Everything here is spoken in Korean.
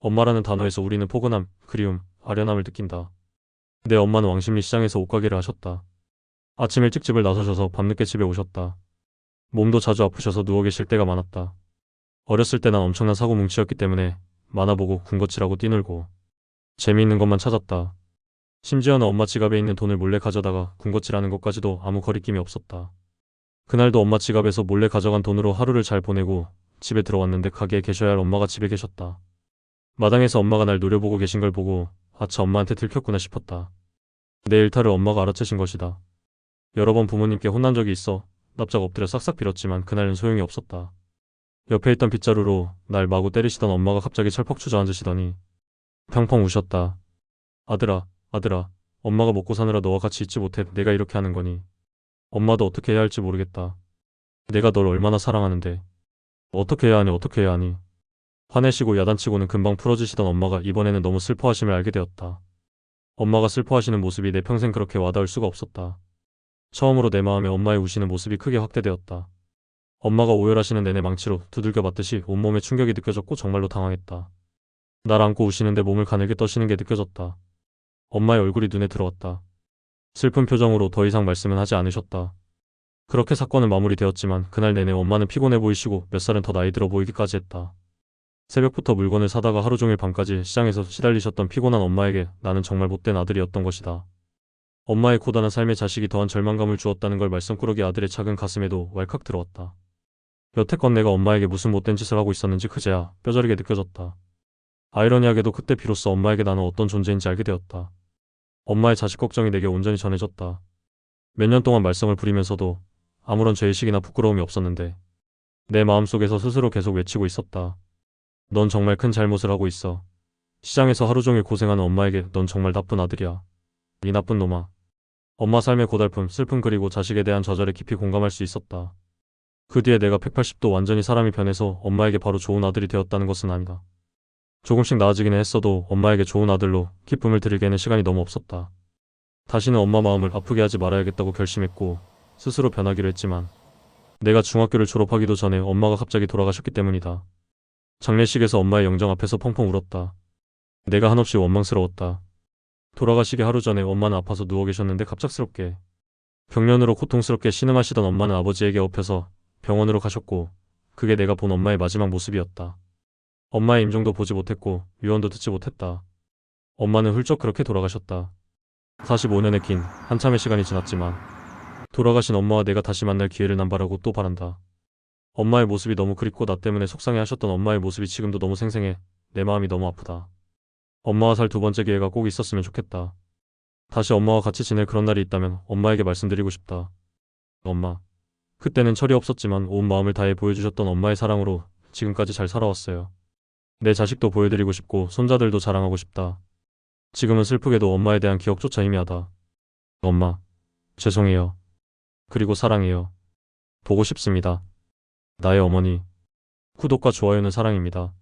엄마라는 단어에서 우리는 포근함, 그리움, 아련함을 느낀다. 내 엄마는 왕십리 시장에서 옷가게를 하셨다. 아침 일찍 집을 나서셔서 밤늦게 집에 오셨다. 몸도 자주 아프셔서 누워 계실 때가 많았다. 어렸을 때 난 엄청난 사고 뭉치였기 때문에 만화 보고 군것질하고 뛰놀고 재미있는 것만 찾았다. 심지어는 엄마 지갑에 있는 돈을 몰래 가져다가 군것질하는 것까지도 아무 거리낌이 없었다. 그날도 엄마 지갑에서 몰래 가져간 돈으로 하루를 잘 보내고 집에 들어왔는데 가게에 계셔야 할 엄마가 집에 계셨다. 마당에서 엄마가 날 노려보고 계신 걸 보고 아차 엄마한테 들켰구나 싶었다. 내 일탈을 엄마가 알아채신 것이다. 여러 번 부모님께 혼난 적이 있어 납작 엎드려 싹싹 빌었지만 그날은 소용이 없었다. 옆에 있던 빗자루로 날 마구 때리시던 엄마가 갑자기 철퍽 주저앉으시더니 펑펑 우셨다. 아들아, 아들아, 엄마가 먹고 사느라 너와 같이 있지 못해 내가 이렇게 하는 거니. 엄마도 어떻게 해야 할지 모르겠다. 내가 널 얼마나 사랑하는데. 어떻게 해야 하니 어떻게 해야 하니. 화내시고 야단치고는 금방 풀어지시던 엄마가 이번에는 너무 슬퍼하심을 알게 되었다. 엄마가 슬퍼하시는 모습이 내 평생 그렇게 와닿을 수가 없었다. 처음으로 내 마음에 엄마의 우시는 모습이 크게 확대되었다. 엄마가 오열하시는 내내 망치로 두들겨 맞듯이 온몸에 충격이 느껴졌고 정말로 당황했다. 날 안고 우시는데 몸을 가늘게 떠시는 게 느껴졌다. 엄마의 얼굴이 눈에 들어왔다. 슬픈 표정으로 더 이상 말씀은 하지 않으셨다. 그렇게 사건은 마무리되었지만 그날 내내 엄마는 피곤해 보이시고 몇 살은 더 나이 들어 보이기까지 했다. 새벽부터 물건을 사다가 하루 종일 밤까지 시장에서 시달리셨던 피곤한 엄마에게 나는 정말 못된 아들이었던 것이다. 엄마의 고단한 삶에 자식이 더한 절망감을 주었다는 걸 말썽꾸러기 아들의 작은 가슴에도 왈칵 들어왔다. 여태껏 내가 엄마에게 무슨 못된 짓을 하고 있었는지 그제야 뼈저리게 느껴졌다. 아이러니하게도 그때 비로소 엄마에게 나는 어떤 존재인지 알게 되었다. 엄마의 자식 걱정이 내게 온전히 전해졌다. 몇 년 동안 말썽을 부리면서도 아무런 죄의식이나 부끄러움이 없었는데 내 마음속에서 스스로 계속 외치고 있었다. 넌 정말 큰 잘못을 하고 있어. 시장에서 하루 종일 고생하는 엄마에게 넌 정말 나쁜 아들이야. 이 나쁜 놈아. 엄마 삶의 고달픔, 슬픔 그리고 자식에 대한 좌절에 깊이 공감할 수 있었다. 그 뒤에 내가 180도 완전히 사람이 변해서 엄마에게 바로 좋은 아들이 되었다는 것은 아니다. 조금씩 나아지기는 했어도 엄마에게 좋은 아들로 기쁨을 드리기에는 시간이 너무 없었다. 다시는 엄마 마음을 아프게 하지 말아야겠다고 결심했고 스스로 변하기로 했지만 내가 중학교를 졸업하기도 전에 엄마가 갑자기 돌아가셨기 때문이다. 장례식에서 엄마의 영정 앞에서 펑펑 울었다. 내가 한없이 원망스러웠다. 돌아가시기 하루 전에 엄마는 아파서 누워 계셨는데 갑작스럽게 병련으로 고통스럽게 신음하시던 엄마는 아버지에게 업혀서 병원으로 가셨고 그게 내가 본 엄마의 마지막 모습이었다. 엄마의 임종도 보지 못했고 유언도 듣지 못했다. 엄마는 훌쩍 그렇게 돌아가셨다. 45년의 긴 한참의 시간이 지났지만 돌아가신 엄마와 내가 다시 만날 기회를 난 바라고 또 바란다. 엄마의 모습이 너무 그립고 나 때문에 속상해 하셨던 엄마의 모습이 지금도 너무 생생해 내 마음이 너무 아프다. 엄마와 살 두 번째 기회가 꼭 있었으면 좋겠다. 다시 엄마와 같이 지낼 그런 날이 있다면 엄마에게 말씀드리고 싶다. 엄마. 그때는 철이 없었지만 온 마음을 다해 보여주셨던 엄마의 사랑으로 지금까지 잘 살아왔어요. 내 자식도 보여드리고 싶고 손자들도 자랑하고 싶다. 지금은 슬프게도 엄마에 대한 기억조차 희미하다. 엄마. 죄송해요. 그리고 사랑해요. 보고 싶습니다. 나의 어머니. 구독과 좋아요는 사랑입니다.